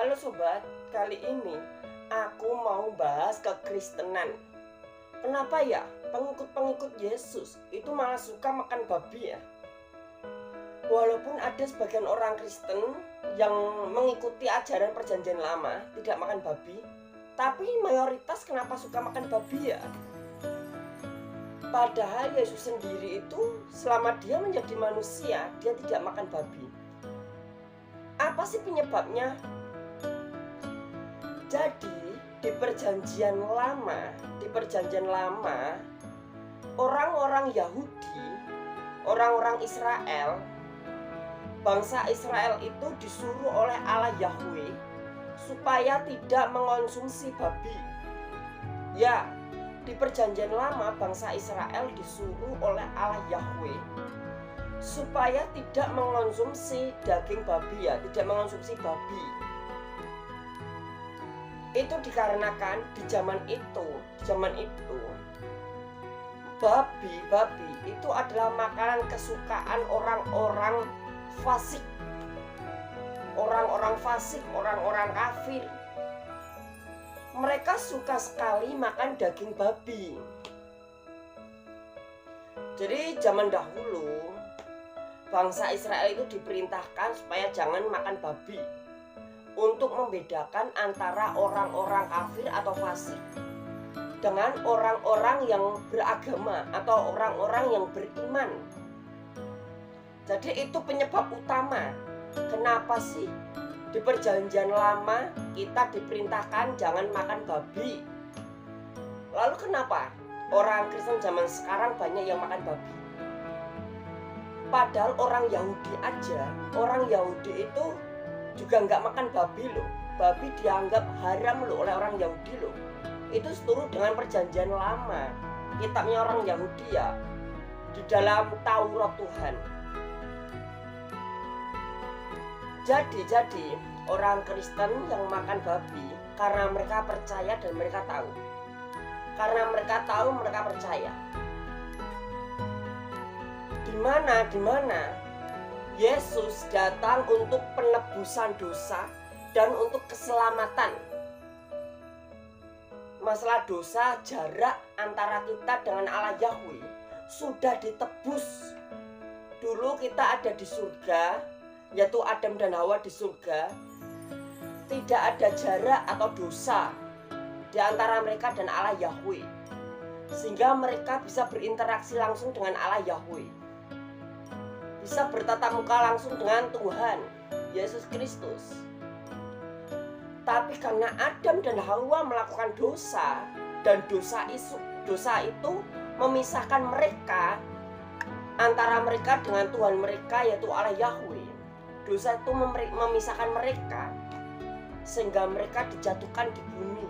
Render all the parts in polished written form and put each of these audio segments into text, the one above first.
Halo sobat, kali ini aku mau bahas kekristenan. Kenapa ya pengikut-pengikut Yesus itu malah suka makan babi ya? Walaupun ada sebagian orang Kristen yang mengikuti ajaran perjanjian lama tidak makan babi, tapi mayoritas kenapa suka makan babi ya? Padahal Yesus sendiri itu selama dia menjadi manusia, dia tidak makan babi. Apa sih penyebabnya? Jadi di perjanjian lama, orang-orang Yahudi, orang-orang Israel, bangsa Israel itu disuruh oleh Allah Yahweh supaya tidak mengonsumsi babi. Ya, di perjanjian lama bangsa Israel disuruh oleh Allah Yahweh supaya tidak mengonsumsi daging babi ya, tidak mengonsumsi babi. Itu dikarenakan di zaman itu babi itu adalah makanan kesukaan orang-orang fasik, orang-orang kafir. Mereka suka sekali makan daging babi. Jadi zaman dahulu bangsa Israel itu diperintahkan supaya jangan makan babi, untuk membedakan antara orang-orang kafir atau fasik dengan orang-orang yang beragama atau orang-orang yang beriman. Jadi itu penyebab utama kenapa sih di perjanjian lama kita diperintahkan jangan makan babi. Lalu kenapa orang Kristen zaman sekarang banyak yang makan babi? Padahal orang Yahudi itu juga nggak makan babi loh. Babi dianggap haram loh oleh orang Yahudi loh. Itu seturut dengan perjanjian lama, kitabnya orang Yahudi ya, di dalam Taurat Tuhan. Jadi orang Kristen yang makan babi karena mereka percaya dan mereka tahu. Karena mereka tahu, mereka percaya. Di mana Yesus datang untuk penebusan dosa dan untuk keselamatan. Masalah dosa, jarak antara kita dengan Allah Yahweh sudah ditebus. Dulu kita ada di surga, yaitu Adam dan Hawa di surga. Tidak ada jarak atau dosa di antara mereka dan Allah Yahweh, sehingga mereka bisa berinteraksi langsung dengan Allah Yahweh, bisa bertatap muka langsung dengan Tuhan Yesus Kristus. Tapi karena Adam dan Hawa melakukan dosa, dan dosa itu memisahkan mereka, antara mereka dengan Tuhan mereka yaitu Allah Yahweh. Dosa itu memisahkan mereka, sehingga mereka dijatuhkan di bumi.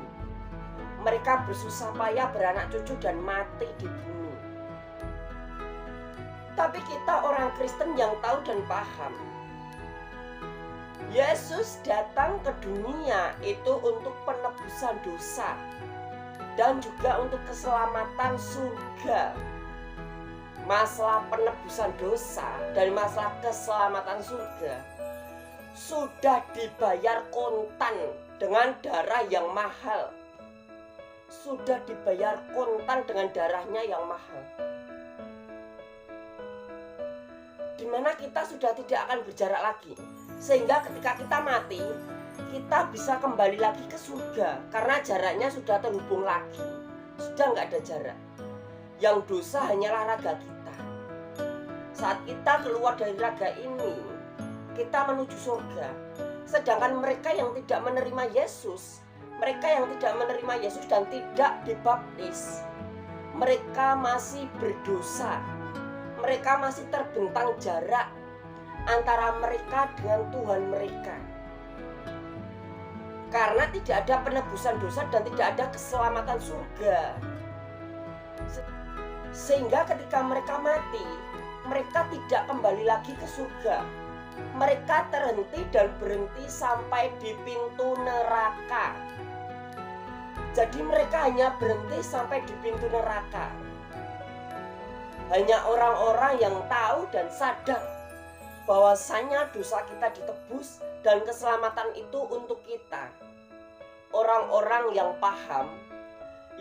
Mereka bersusah payah beranak cucu dan mati di bumi. Tapi kita orang Kristen yang tahu dan paham, Yesus datang ke dunia itu untuk penebusan dosa dan juga untuk keselamatan surga. Masalah penebusan dosa dan masalah keselamatan surga sudah dibayar kontan dengan darah yang mahal. Sudah dibayar kontan dengan darahnya yang mahal. Dimana kita sudah tidak akan berjarak lagi, sehingga ketika kita mati kita bisa kembali lagi ke surga karena jaraknya sudah terhubung lagi, sudah nggak ada jarak. Yang dosa hanyalah raga kita. Saat kita keluar dari raga ini, kita menuju surga. Sedangkan mereka yang tidak menerima Yesus, dan tidak dibaptis, mereka masih berdosa. Mereka masih terbentang jarak antara mereka dengan Tuhan mereka. Karena tidak ada penebusan dosa dan tidak ada keselamatan surga. Sehingga ketika mereka mati, mereka tidak kembali lagi ke surga. Mereka terhenti dan berhenti sampai di pintu neraka. Jadi mereka hanya berhenti sampai di pintu neraka. Hanya orang-orang yang tahu dan sadar bahwasanya dosa kita ditebus dan keselamatan itu untuk kita. Orang-orang yang paham,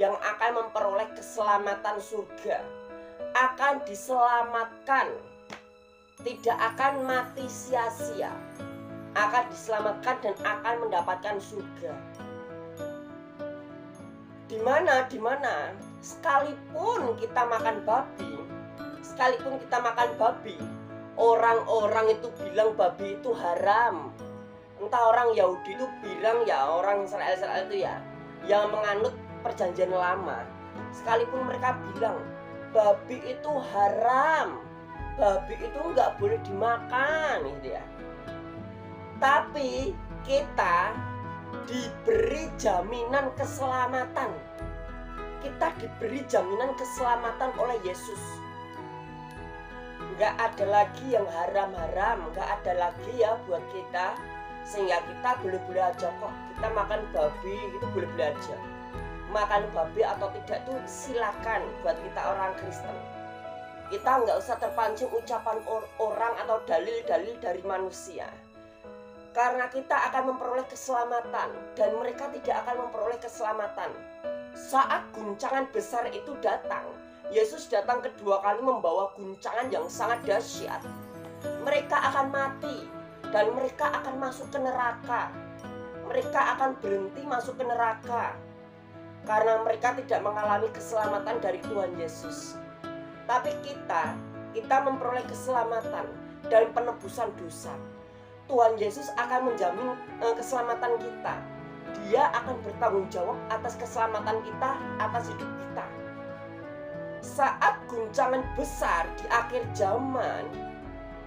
yang akan memperoleh keselamatan surga, akan diselamatkan, tidak akan mati sia-sia, akan diselamatkan dan akan mendapatkan surga. Di mana sekalipun kita makan babi, orang-orang itu bilang babi itu haram. Entah orang Yahudi itu bilang ya, orang Israel itu ya, yang menganut perjanjian lama, sekalipun mereka bilang babi itu haram, babi itu nggak boleh dimakan gitu ya. Tapi kita diberi jaminan keselamatan. Kita diberi jaminan keselamatan oleh Yesus. Nggak ada lagi yang haram-haram, nggak ada lagi ya buat kita, sehingga kita boleh-boleh aja kok. Kita makan babi itu boleh-boleh aja. Makan babi atau tidak itu silakan buat kita orang Kristen. Kita nggak usah terpancing ucapan orang atau dalil-dalil dari manusia. Karena kita akan memperoleh keselamatan dan mereka tidak akan memperoleh keselamatan. Saat guncangan besar itu datang, Yesus datang kedua kali membawa guncangan yang sangat dahsyat. Mereka akan mati dan mereka akan masuk ke neraka. Mereka akan berhenti masuk ke neraka karena mereka tidak mengalami keselamatan dari Tuhan Yesus. Tapi kita memperoleh keselamatan dan penebusan dosa. Tuhan Yesus akan menjamin keselamatan kita. Dia akan bertanggung jawab atas keselamatan kita, atas hidup kita. Saat guncangan besar di akhir zaman,